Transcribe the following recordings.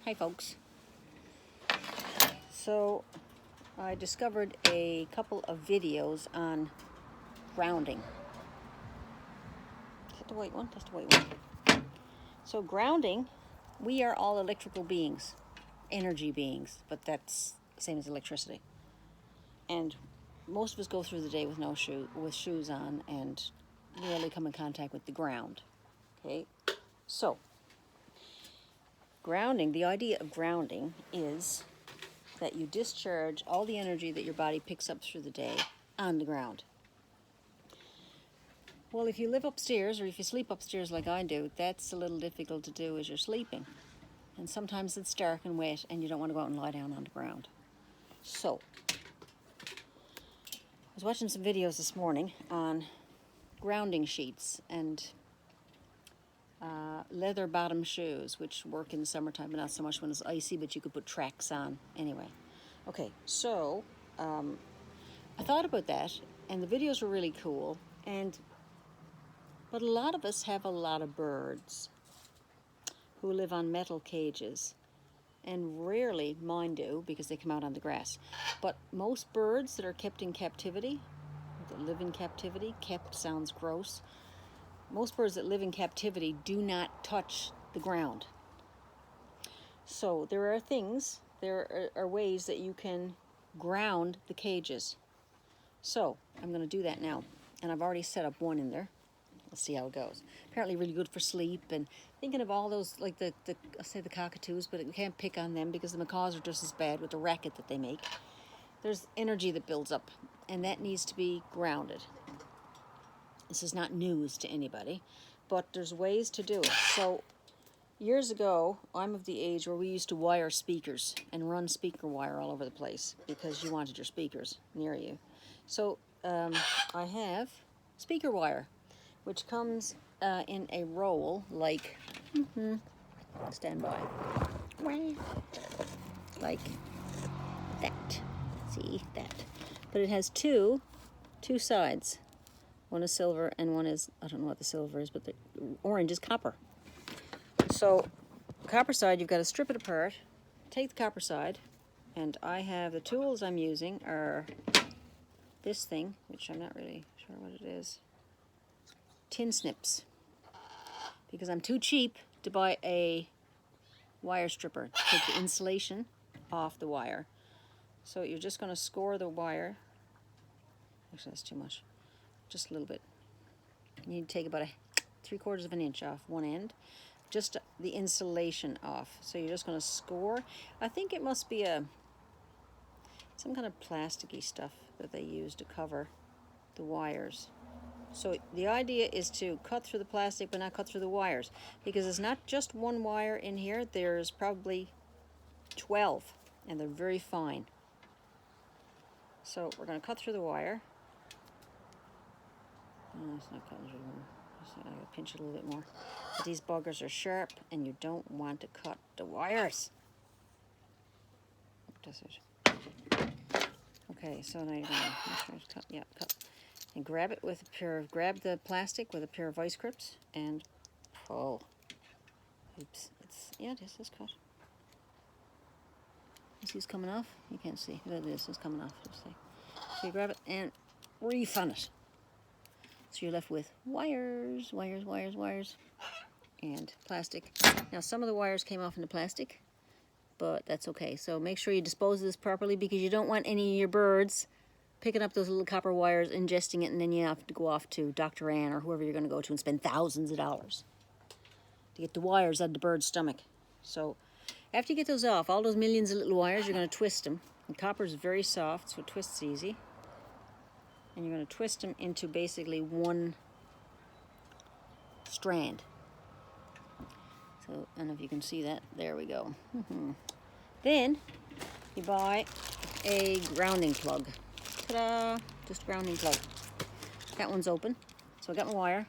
Hi folks. So I discovered a couple of videos on grounding. Is that the white one? That's the white one. So grounding, we are all electrical beings, energy beings, but that's the same as electricity. And most of us go through the day with shoes on and rarely come in contact with the ground. Okay? So grounding, the idea of grounding is that you discharge all the energy that your body picks up through the day on the ground. Well, if you live upstairs or if you sleep upstairs like I do, that's a little difficult to do as you're sleeping. And sometimes it's dark and wet and you don't want to go out and lie down on the ground. So, I was watching some videos this morning on grounding sheets and leather bottom shoes, which work in the summertime, but not so much when it's icy, but you could put tracks on anyway. Okay, so I thought about that, and the videos were really cool, but a lot of us have a lot of birds who live on metal cages, and rarely mine do because they come out on the grass. But most birds that are kept in captivity, that live in captivity, kept sounds gross, most birds that live in captivity do not touch the ground. So there are ways that you can ground the cages. So I'm going to do that now, and I've already set up one in there. Let's see how it goes. Apparently really good for sleep, and thinking of all those, like I'll say the cockatoos, but we can't pick on them because the macaws are just as bad with the racket that they make. There's energy that builds up, and that needs to be grounded. This is not news to anybody, but there's ways to do it. So years ago, I'm of the age where we used to wire speakers and run speaker wire all over the place because you wanted your speakers near you. So I have speaker wire, which comes in a roll like, stand by, like that. See that? But it has two sides. One is silver and one is, I don't know what the silver is, but the orange is copper. So copper side, you've got to strip it apart, take the copper side, and I have the tools I'm using are this thing, which I'm not really sure what it is, tin snips, because I'm too cheap to buy a wire stripper to take the insulation off the wire. So you're just going to score the wire. Actually, that's too much. Just a little bit. You need to take about 3/4 of an inch off one end, just the insulation off. So you're just going to score. I think it must be some kind of plasticky stuff that they use to cover the wires. So the idea is to cut through the plastic but not cut through the wires, because it's not just one wire in here. There's probably 12 and they're very fine. So we're going to cut through the wire. Oh, it's not cutting through the wire. I gotta pinch it a little bit more. But these buggers are sharp and you don't want to cut the wires. Does it? Okay, so now you're gonna make sure it's cut. Yeah, cut. And grab it with grab the plastic with a pair of vice grips and pull. Oops, this is cut. You see it's coming off? You can't see. This is coming off. Just say. So you grab it and refun it. So you're left with wires, and plastic. Now some of the wires came off in the plastic, but that's okay. So make sure you dispose of this properly, because you don't want any of your birds picking up those little copper wires, ingesting it, and then you have to go off to Dr. Ann or whoever you're going to go to and spend thousands of dollars to get the wires out of the bird's stomach. So after you get those off, all those millions of little wires, you're going to twist them. And copper is very soft, so it twists easy. And you're going to twist them into basically one strand. So, I don't know if you can see that. There we go. Then you buy a grounding plug. Ta-da! Just a grounding plug. That one's open. So I got my wire.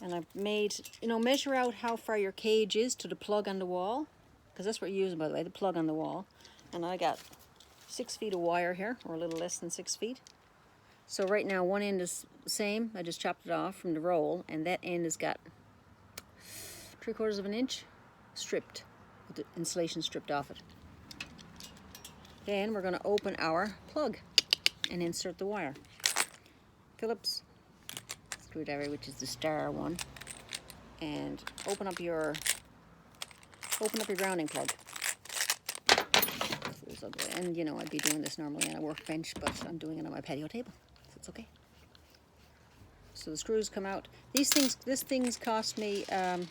And I've made, measure out how far your cage is to the plug on the wall. Because that's what you're using, by the way, the plug on the wall. And I got 6 feet of wire here, or a little less than 6 feet. So right now one end is the same. I just chopped it off from the roll, and that end has got 3/4 of an inch. stripped, with the insulation stripped off it. Then we're going to open our plug and insert the wire. Phillips screwdriver, which is the star one, and open up your grounding plug. And you know, I'd be doing this normally on a workbench, but I'm doing it on my patio table, so it's okay. So the screws come out. This thing's cost me $8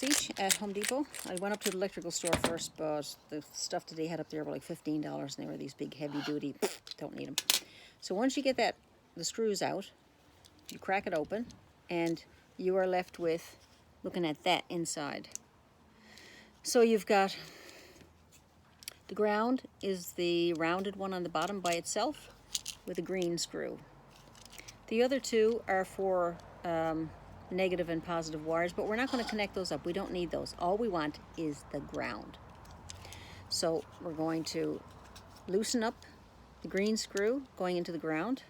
each at Home Depot. I went up to the electrical store first, but the stuff that they had up there were like $15, and they were these big, heavy-duty. Don't need them. So once you get the screws out, you crack it open, and you are left with looking at that inside. So you've got the ground is the rounded one on the bottom by itself with a green screw. The other two are for negative and positive wires, but we're not going to connect those up. We don't need those. All we want is the ground. So we're going to loosen up the green screw going into the ground,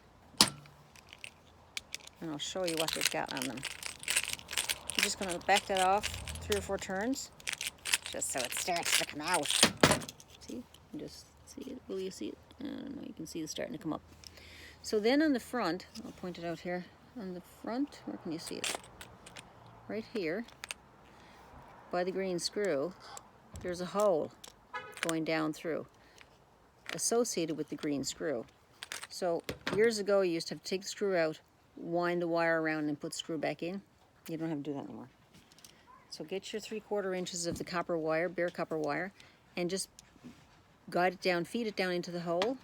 and I'll show you what they've got on them. I'm just going to back that off 3 or 4 turns, just so it starts to come out. See? You just see it. Will you see it? I don't know. You can see it starting to come up. So then on the front, I'll point it out here. On the front, where can you see it? Right here, by the green screw, there's a hole going down through, associated with the green screw. So years ago, you used to have to take the screw out, wind the wire around, and put the screw back in. You don't have to do that anymore. So get your 3/4 inches of the copper wire, bare copper wire, and just guide it down, feed it down into the hole,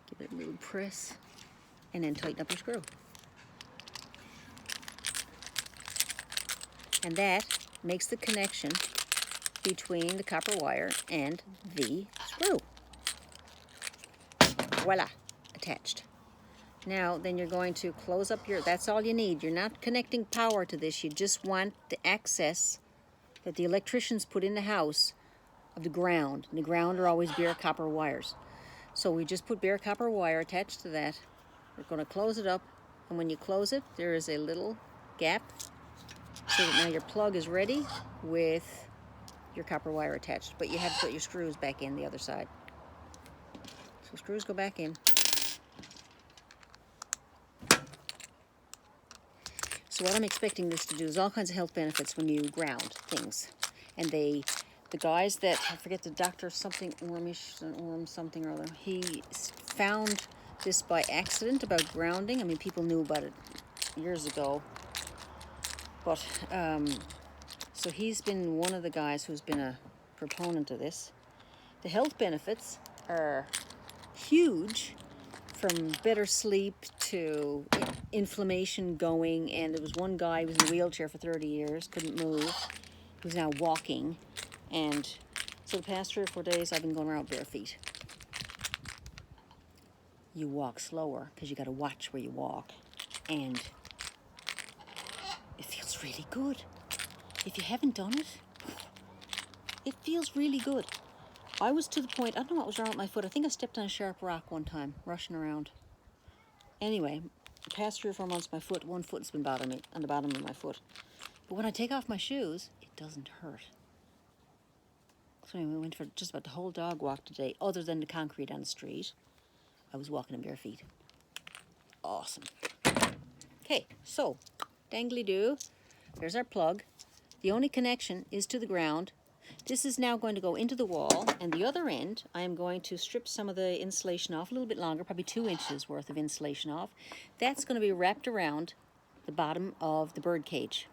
give it a little press, and then tighten up your screw. And that makes the connection between the copper wire and the screw. Voila, attached. Now, then you're going to close up that's all you need. You're not connecting power to this. You just want the access that the electricians put in the house of the ground. And the ground are always bare copper wires. So we just put bare copper wire attached to that. We're going to close it up. And when you close it, there is a little gap, so that now your plug is ready with your copper wire attached. But you have to put your screws back in the other side. So screws go back in. So what I'm expecting this to do is all kinds of health benefits when you ground things. And the guys that, I forget the doctor, something Ormish, Orm something or other, he found this by accident about grounding. I mean, people knew about it years ago. But, so he's been one of the guys who's been a proponent of this. The health benefits are huge, from better sleep to inflammation going. And there was one guy who was in a wheelchair for 30 years, couldn't move, who's now walking. And so the past 3 or 4 days, I've been going around bare feet. You walk slower because you got to watch where you walk. And it feels really good. If you haven't done it, it feels really good. I was to the point, I don't know what was wrong with my foot. I think I stepped on a sharp rock one time, rushing around. Anyway, the past 3 or 4 months, one foot's been bothering me, on the bottom of my foot. But when I take off my shoes, it doesn't hurt. So anyway, we went for just about the whole dog walk today, other than the concrete on the street. I was walking in bare feet. Awesome. Okay, so, dangly-doo. There's our plug. The only connection is to the ground. This is now going to go into the wall, and the other end, I am going to strip some of the insulation off, a little bit longer, probably 2 inches worth of insulation off. That's going to be wrapped around the bottom of the bird cage.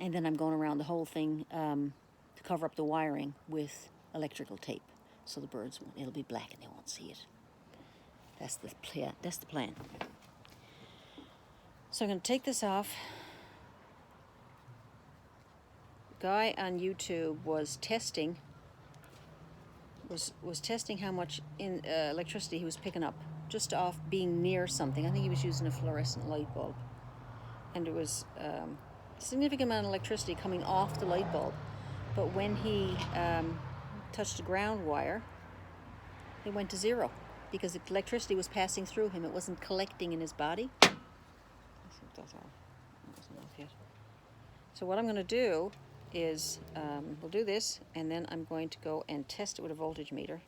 And then I'm going around the whole thing to cover up the wiring with electrical tape, so the birds won't, it'll be black and they won't see it. That's the plan. So I'm going to take this off. Guy on YouTube was testing how much electricity he was picking up just off being near something. I think he was using a fluorescent light bulb, and there was a significant amount of electricity coming off the light bulb. But when he touched the ground wire, it went to 0 because the electricity was passing through him. It wasn't collecting in his body. Let's see if that's all. That wasn't off yet. So what I'm going to do is we'll do this, and then I'm going to go and test it with a voltage meter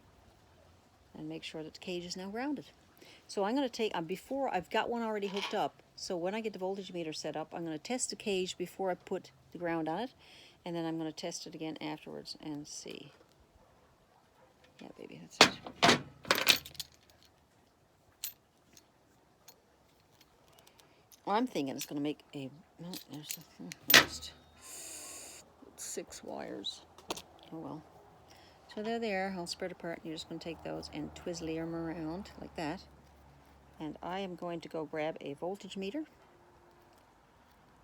and make sure that the cage is now grounded. So I'm going to take, before I've got one already hooked up, so when I get the voltage meter set up, I'm going to test the cage before I put the ground on it, and then I'm going to test it again afterwards and see. Yeah, baby, that's it. Well, I'm thinking it's going to make a, no, there's 6 wires. Oh well. So they're there, I'll spread apart, and you're just going to take those and twizzle them around like that. And I am going to go grab a voltage meter,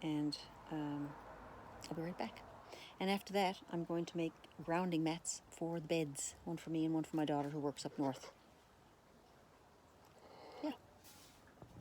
and I'll be right back. And after that, I'm going to make grounding mats for the beds, one for me and one for my daughter who works up north.